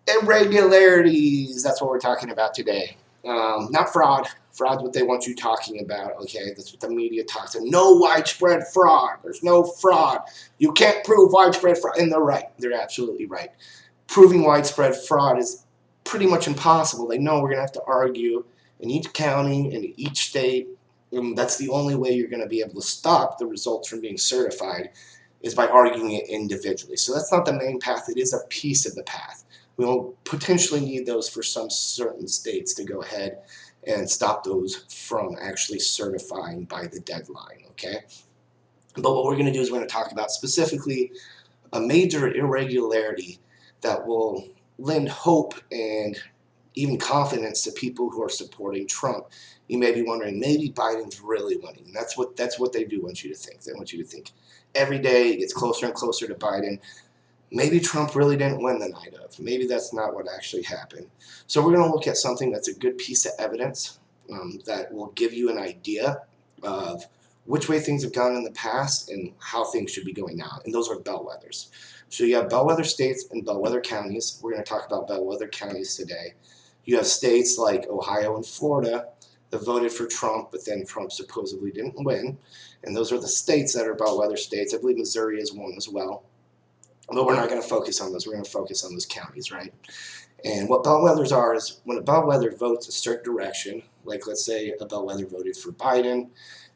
Irregularities, that's what we're talking about today. Not fraud. Fraud's what they want you talking about, okay? That's what the media talks about. No widespread fraud. There's no fraud. You can't prove widespread fraud. And they're right. They're absolutely right. Proving widespread fraud is pretty much impossible. They know we're going to have to argue in each county, in each state. And that's the only way you're going to be able to stop the results from being certified is by arguing it individually. So that's not the main path. It is a piece of the path. We will potentially need those for some certain states to go ahead and stop those from actually certifying by the deadline, okay? But what we're going to do is we're going to talk about specifically a major irregularity that will lend hope and even confidence to people who are supporting Trump. You may be wondering, maybe Biden's really winning. And that's what they do want you to think. They want you to think every day it gets closer and closer to Biden. Maybe Trump really didn't win the night of. Maybe that's not what actually happened. So we're going to look at something that's a good piece of evidence that will give you an idea of which way things have gone in the past and how things should be going now. And those are bellwethers. So you have bellwether states and bellwether counties. We're going to talk about bellwether counties today. You have states like Ohio and Florida that voted for Trump, but then Trump supposedly didn't win. And those are the states that are bellwether states. I believe Missouri is one as well. But we're not going to focus on those. We're going to focus on those counties, right? And what bellwethers are is when a bellwether votes a certain direction, like let's say a bellwether voted for Biden,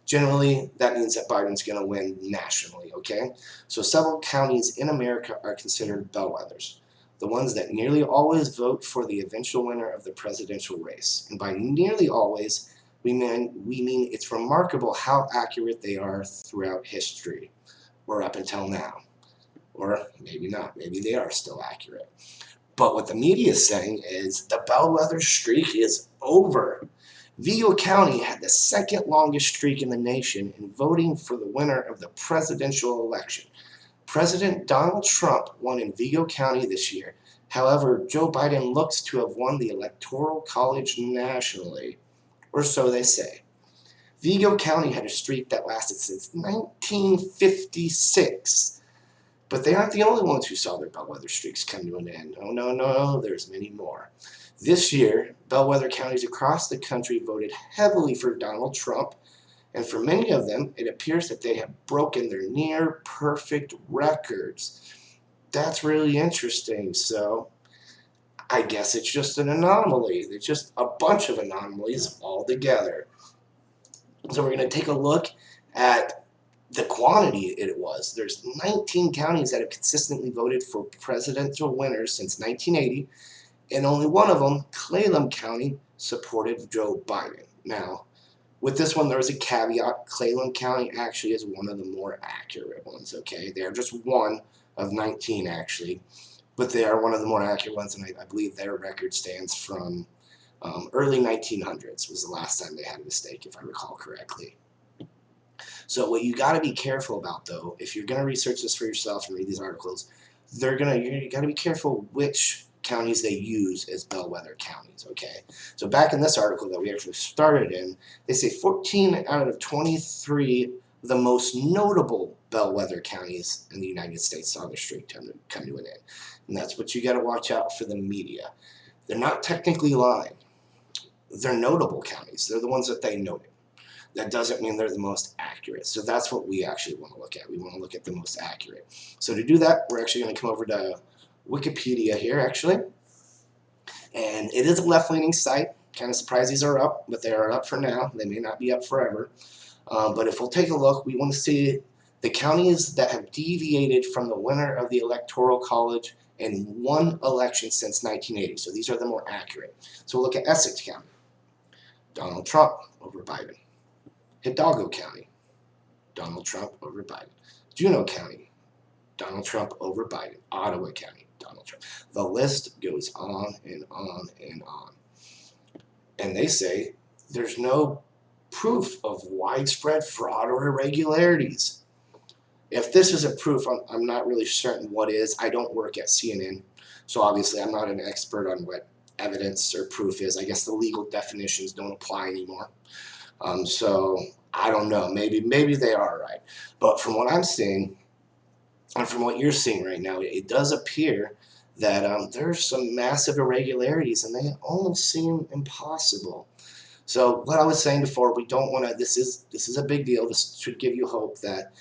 generally that means that Biden's going to win nationally, okay? So several counties in America are considered bellwethers, the ones that nearly always vote for the eventual winner of the presidential race. And by nearly always, we mean it's remarkable how accurate they are throughout history, or up until now. Or maybe not. Maybe they are still accurate. But what the media is saying is the bellwether streak is over. Vigo County had the second longest streak in the nation in voting for the winner of the presidential election. President Donald Trump won in Vigo County this year. However, Joe Biden looks to have won the Electoral College nationally, or so they say. Vigo County had a streak that lasted since 1956. But they aren't the only ones who saw their bellwether streaks come to an end. Oh, no, there's many more. This year, bellwether counties across the country voted heavily for Donald Trump, and for many of them, it appears that they have broken their near-perfect records. That's really interesting, so I guess it's just an anomaly. It's just a bunch of anomalies all together. So we're going to take a look at the quantity it was. There's 19 counties that have consistently voted for presidential winners since 1980, and only one of them, Clallam County, supported Joe Biden. Now, with this one, there is a caveat. Clallam County actually is one of the more accurate ones, okay? They are just one of 19, actually, but they are one of the more accurate ones, and I believe their record stands from early 1900s was the last time they had a mistake, if I recall correctly. So what you got to be careful about, though, if you're going to research this for yourself and read these articles, you got to be careful which counties they use as bellwether counties, okay? So back in this article that we actually started in, they say 14 out of 23 of the most notable bellwether counties in the United States saw their streak come to an end. And that's what you got to watch out for the media. They're not technically lying. They're notable counties. They're the ones that they noted. That doesn't mean they're the most accurate. So that's what we actually want to look at. We want to look at the most accurate. So to do that, we're actually going to come over to Wikipedia here, actually. And it is a left-leaning site. Kind of surprised these are up, but they are up for now. They may not be up forever. But if we'll take a look, we want to see the counties that have deviated from the winner of the Electoral College in one election since 1980. So these are the more accurate. So we'll look at Essex County. Donald Trump over Biden. Hidalgo County, Donald Trump over Biden. Juneau County, Donald Trump over Biden. Ottawa County, Donald Trump. The list goes on and on and on. And they say there's no proof of widespread fraud or irregularities. If this isn't proof, I'm not really certain what is. I don't work at CNN, so obviously I'm not an expert on what evidence or proof is. I guess the legal definitions don't apply anymore. So I don't know. Maybe they are right. But from what I'm seeing, and from what you're seeing right now, it does appear that there's some massive irregularities and they almost seem impossible. So what I was saying before, we don't want to. This is a big deal. This should give you hope that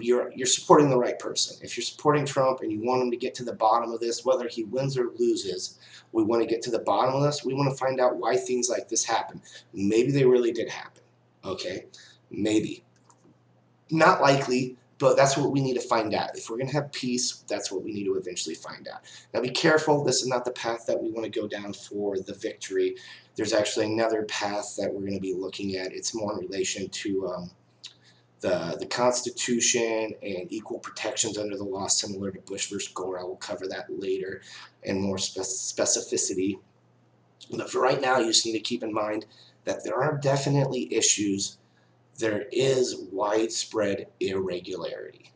you're supporting the right person. If you're supporting Trump and you want him to get to the bottom of this, whether he wins or loses, we want to get to the bottom of this. We want to find out why things like this happen. Maybe they really did happen. Okay, maybe. Not likely, but that's what we need to find out. If we're going to have peace, that's what we need to eventually find out. Now be careful, this is not the path that we want to go down for the victory. There's actually another path that we're going to be looking at. It's more in relation to the Constitution and equal protections under the law, similar to Bush versus Gore. I will cover that later in more specificity. But for right now, you just need to keep in mind that there are definitely issues. There is widespread irregularity.